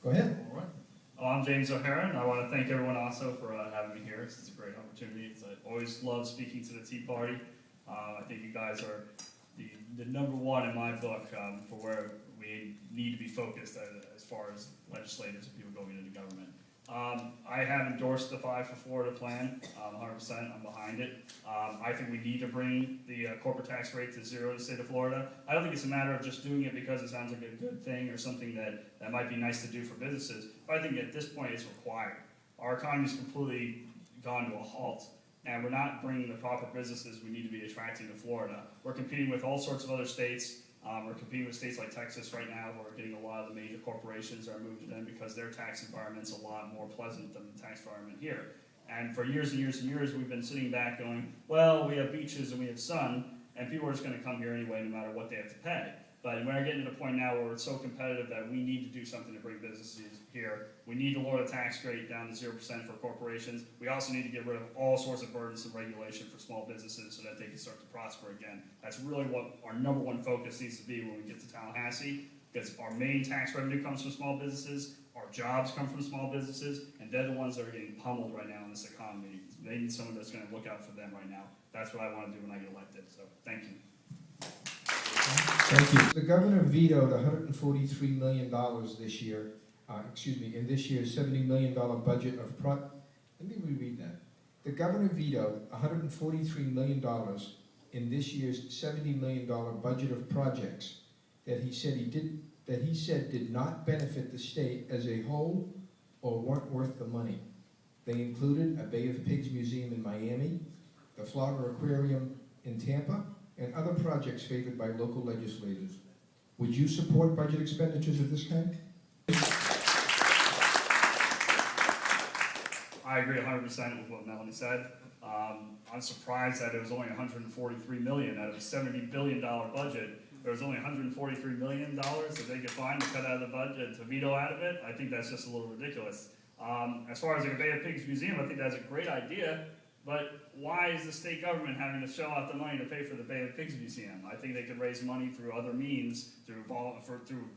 Go ahead. All right. Well, I'm James O'Hara, and I want to thank everyone also for having me here. This is a great opportunity. I always love speaking to the Tea Party. I think you guys are the number one in my book for where we need to be focused as far as legislators and people going into government. I have endorsed the 5 for Florida plan, 100%, I'm behind it. I think we need to bring the corporate tax rate to 0 in the state of Florida. I don't think it's a matter of just doing it because it sounds like a good thing or something that might be nice to do for businesses, but I think at this point it's required. Our economy's completely gone to a halt, and we're not bringing the proper businesses we need to be attracting to Florida. We're competing with all sorts of other states. We're competing with states like Texas right now, where we're getting a lot of the major corporations are moved in because their tax environment's a lot more pleasant than the tax environment here. And for years and years and years, we've been sitting back going, well, we have beaches and we have sun, and people are just going to come here anyway, no matter what they have to pay. But we're getting to the point now where it's so competitive that we need to do something to bring businesses here. We need to lower the tax rate down to 0% for corporations. We also need to get rid of all sorts of burdensome regulation for small businesses so that they can start to prosper again. That's really what our number one focus needs to be when we get to Tallahassee, because our main tax revenue comes from small businesses, our jobs come from small businesses, and they're the ones that are getting pummeled right now in this economy. They need someone that's going to look out for them right now. That's what I want to do when I get elected, so thank you. Thank you. The governor vetoed $143 million this year, in this year's $70 million budget of let me reread that. The governor vetoed $143 million in this year's $70 million budget of projects that he said did not benefit the state as a whole or weren't worth the money. They included a Bay of Pigs museum in Miami, the Florida Aquarium in Tampa, and other projects favored by local legislators. Would you support budget expenditures of this kind? I agree 100% with what Melanie said. I'm surprised that it was only $143 million out of a $70 billion budget. There was only $143 million that they could find to cut out of the budget, to veto out of it. I think that's just a little ridiculous. As far as the Bay of Pigs Museum, I think that's a great idea, but why is the state government having to shell out the money to pay for the Bay of Pigs Museum? I think they could raise money through other means, through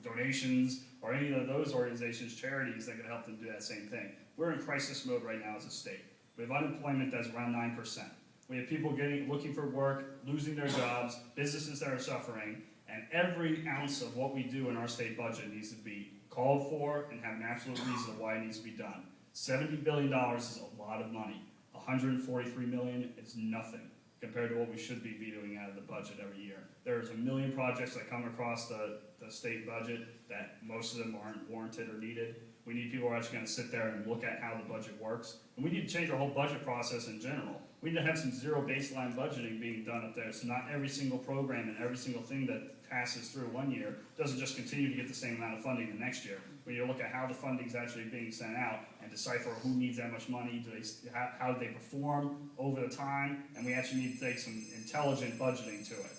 donations, or any of those organizations, charities, that could help them do that same thing. We're in crisis mode right now as a state. We have unemployment that's around 9%. We have people looking for work, losing their jobs, businesses that are suffering, and every ounce of what we do in our state budget needs to be called for and have an absolute reason why it needs to be done. $70 billion is a lot of money. $143 million is nothing compared to what we should be vetoing out of the budget every year. There's a million projects that come across the state budget that most of them aren't warranted or needed. We need people who are actually going to sit there and look at how the budget works. And we need to change our whole budget process in general. We need to have some zero baseline budgeting being done up there, so not every single program and every single thing that passes through one year doesn't just continue to get the same amount of funding the next year. We need to look at how the funding is actually being sent out and decipher who needs that much money, how do they perform over the time, and we actually need to take some intelligent budgeting to it,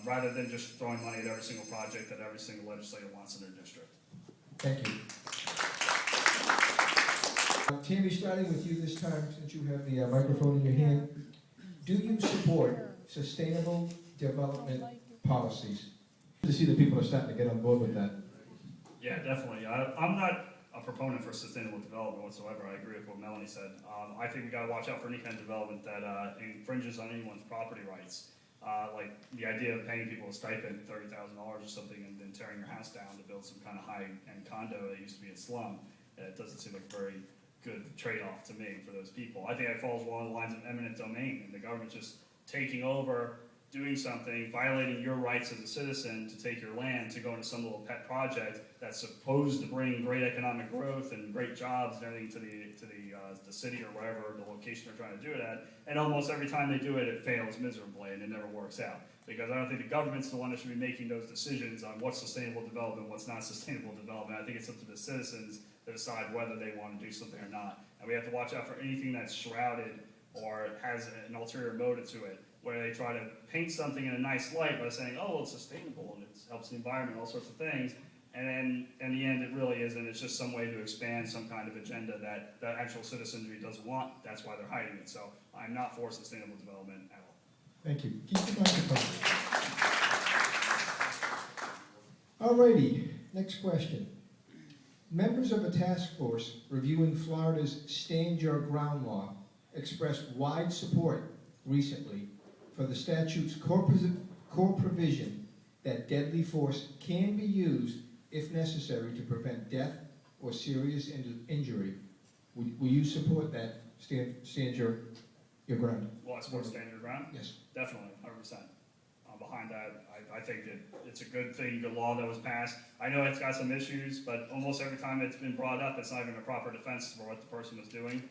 rather than just throwing money at every single project that every single legislator wants in their district. Thank you. Tammy, starting with you this time, since you have the microphone in your hand, do you support sustainable development policies? To see that people are starting to get on board with that. Yeah, definitely. I'm not a proponent for sustainable development whatsoever. I agree with what Melanie said. I think we got to watch out for any kind of development that infringes on anyone's property rights. Like the idea of paying people a stipend, $30,000 or something, and then tearing your house down to build some kind of high-end condo that used to be a slum. It doesn't seem like a very good trade-off to me for those people. I think it falls along the lines of eminent domain, and the government just taking over, doing something, violating your rights as a citizen to take your land to go into some little pet project that's supposed to bring great economic growth and great jobs and everything to the city or wherever the location they're trying to do it at. And almost every time they do it, it fails miserably and it never works out. Because I don't think the government's the one that should be making those decisions on what's sustainable development, what's not sustainable development. I think it's up to the citizens to decide whether they want to do something or not. And we have to watch out for anything that's shrouded or has an ulterior motive to it, where they try to paint something in a nice light by saying, oh, well, it's sustainable and it helps the environment, all sorts of things. And then in the end, it really isn't. It's just some way to expand some kind of agenda that the actual citizenry doesn't want. That's why they're hiding it. So I'm not for sustainable development at all. Thank you. Keep the microphone. All righty, next question. Members of a task force reviewing Florida's Stand Your Ground law expressed wide support recently for the statute's core provision that deadly force can be used if necessary to prevent death or serious injury. Will you support that? Stand your ground. Well, I support stand your ground. Yes. Definitely, 100%. Behind that, I think that it's a good thing, good law that was passed. I know it's got some issues, but almost every time it's been brought up, it's not even a proper defense for what the person was doing.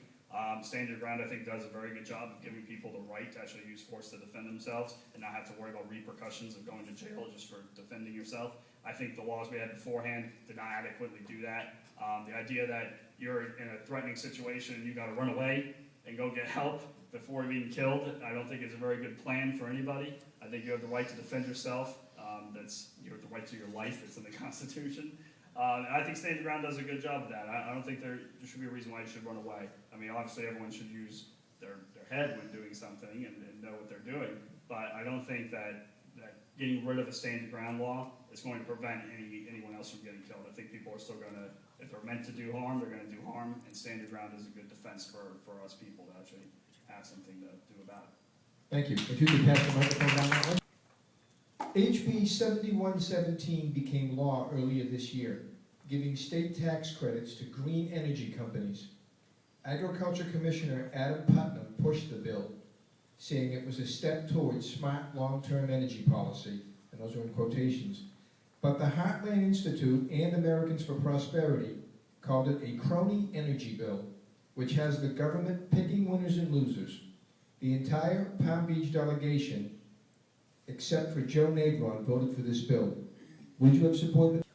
Stand Your Ground, I think, does a very good job of giving people the right to actually use force to defend themselves and not have to worry about repercussions of going to jail just for defending yourself. I think the laws we had beforehand did not adequately do that. The idea that you're in a threatening situation and you got to run away and go get help before being killed, I don't think is a very good plan for anybody. I think you have the right to defend yourself. You have the right to your life. It's in the Constitution. And I think Stand Your Ground does a good job of that. I don't think there should be a reason why you should run away. I mean, obviously everyone should use their head when doing something and know what they're doing. But I don't think that getting rid of a Stand Your Ground law is going to prevent anyone else from getting killed. I think people are still going to, if they're meant to do harm, they're going to do harm. And Stand Your Ground is a good defense for us people to actually have something to do about it. Thank you. If you could pass the microphone down that way. HB 7117 became law earlier this year, giving state tax credits to green energy companies. Agriculture Commissioner Adam Putnam pushed the bill, saying it was a step towards smart long-term energy policy, and those are in quotations. But the Heartland Institute and Americans for Prosperity called it a crony energy bill, which has the government picking winners and losers. The entire Palm Beach delegation, except for Joe Negron, voted for this bill. Would you have supported it?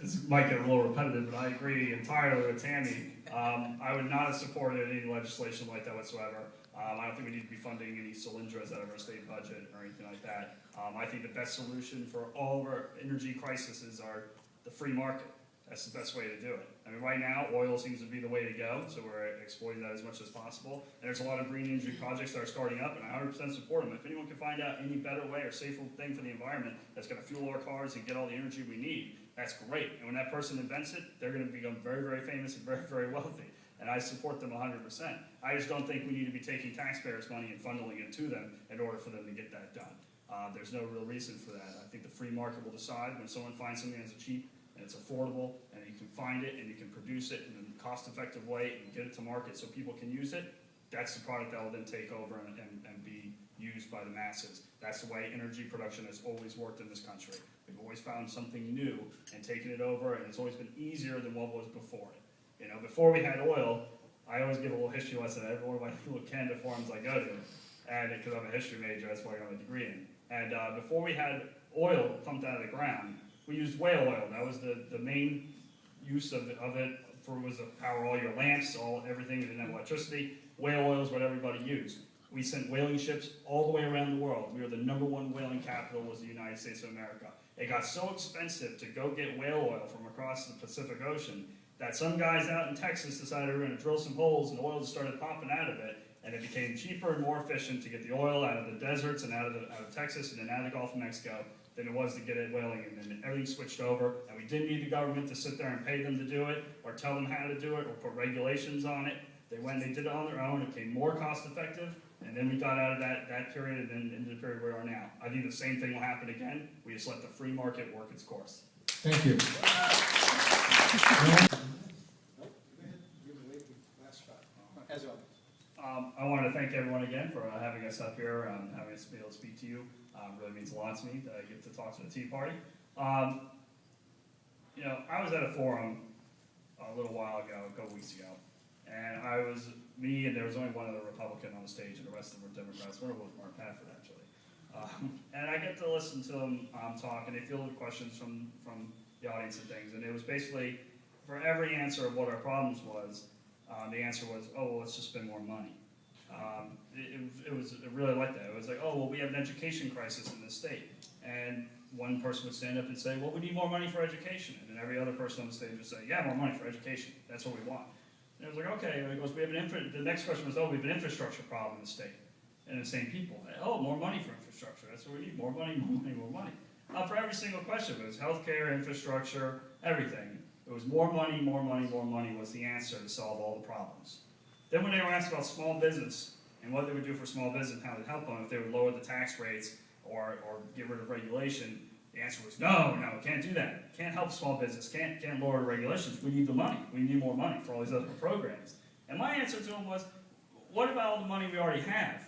This might get a little repetitive, but I agree entirely with Tammy. I would not have supported any legislation like that whatsoever. I don't think we need to be funding any cylinders out of our state budget or anything like that. I think the best solution for all of our energy crises are the free market. That's the best way to do it. I mean, right now, oil seems to be the way to go, so we're exploiting that as much as possible. And there's a lot of green energy projects that are starting up, and I 100% support them. If anyone can find out any better way or safer thing for the environment that's going to fuel our cars and get all the energy we need, that's great. And when that person invents it, they're going to become very, very famous and very, very wealthy. And I support them 100%. I just don't think we need to be taking taxpayers' money and funneling it to them in order for them to get that done. There's no real reason for that. I think the free market will decide when someone finds something that's cheap and it's affordable, and you can find it, and you can produce it in a cost-effective way, and get it to market so people can use it, that's the product that will then take over and be used by the masses. That's the way energy production has always worked in this country. We've always found something new and taken it over, and it's always been easier than what was before it. You know, before we had oil, I always give a little history lesson to every one of my little Canada forums I go to, and because I'm a history major, that's what I got my degree in. And before we had oil pumped out of the ground, we used whale oil. That was the main use of it was to power all your lamps, everything. We didn't have electricity. Whale oil is what everybody used. We sent whaling ships all the way around the world. We were the #1 whaling capital was the United States of America. It got so expensive to go get whale oil from across the Pacific Ocean that some guys out in Texas decided we were going to drill some holes and oil just started popping out of it. And it became cheaper and more efficient to get the oil out of the deserts and out of Texas and then out of the Gulf of Mexico than it was to get it whaling, and then everything switched over, and we didn't need the government to sit there and pay them to do it, or tell them how to do it, or put regulations on it. They went and they did it on their own, it became more cost effective, and then we got out of that period and then into the period we are now. I think the same thing will happen again. We just let the free market work its course. Thank you. I want to thank everyone again for having us up here, having us be able to speak to you. Really means a lot to me that I get to talk to the Tea Party. You know, I was at a forum a little while ago, a couple weeks ago, and me and there was only one other Republican on the stage, and the rest of them were Democrats. One of them was Mark Pafford, actually. And I get to listen to them talk, and they fielded questions from the audience and things, and it was basically, for every answer of what our problems was, the answer was, oh, well, let's just spend more money. It was really like that. It was like, oh, well, we have an education crisis in this state. And one person would stand up and say, well, we need more money for education. And then every other person on the stage would say, yeah, more money for education. That's what we want. And it was like, okay. And it goes, the next question was, oh, we have an infrastructure problem in the state. And the same people, oh, more money for infrastructure. That's what we need, more money, more money, more money. For every single question, it was healthcare, infrastructure, everything. It was more money, more money, more money was the answer to solve all the problems. Then when they were asked about small business and what they would do for small business and how to help them, if they would lower the tax rates or get rid of regulation, the answer was no, can't do that. Can't help small business, can't lower the regulations. We need the money. We need more money for all these other programs. And my answer to them was, what about all the money we already have?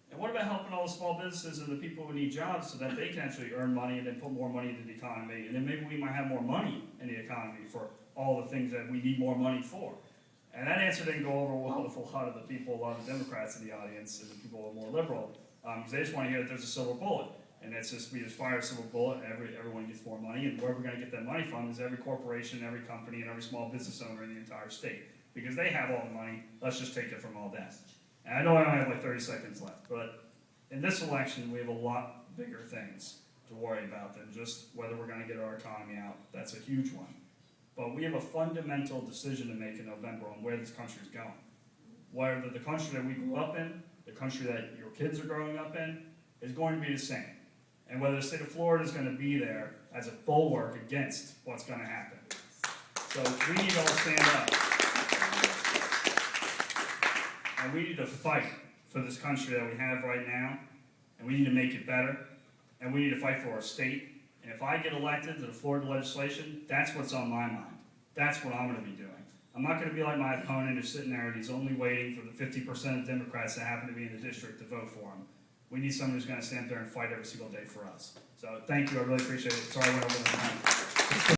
And what about helping all the small businesses and the people who need jobs so that they can actually earn money and then put more money into the economy? And then maybe we might have more money in the economy for all the things that we need more money for. And that answer didn't go over well with a lot of the people, a lot of the Democrats in the audience and the people who are more liberal. Because they just want to hear that there's a silver bullet. And it's just, we just fire a silver bullet, everyone gets more money, and where we're going to get that money from is every corporation, every company, and every small business owner in the entire state. Because they have all the money, let's just take it from all them. And I know I only have like 30 seconds left, but in this election, we have a lot bigger things to worry about than just whether we're going to get our economy out. That's a huge one. But we have a fundamental decision to make in November on where this country is going. Whether the country that we grew up in, the country that your kids are growing up in, is going to be the same. And whether the state of Florida is going to be there as a bulwark against what's going to happen. So we need to all stand up. And we need to fight for this country that we have right now. And we need to make it better. And we need to fight for our state. And if I get elected to the Florida legislation, that's what's on my mind. That's what I'm going to be doing. I'm not going to be like my opponent who's sitting there and he's only waiting for the 50% of Democrats that happen to be in the district to vote for him. We need someone who's going to stand there and fight every single day for us. So thank you. I really appreciate it. Sorry I went over the time.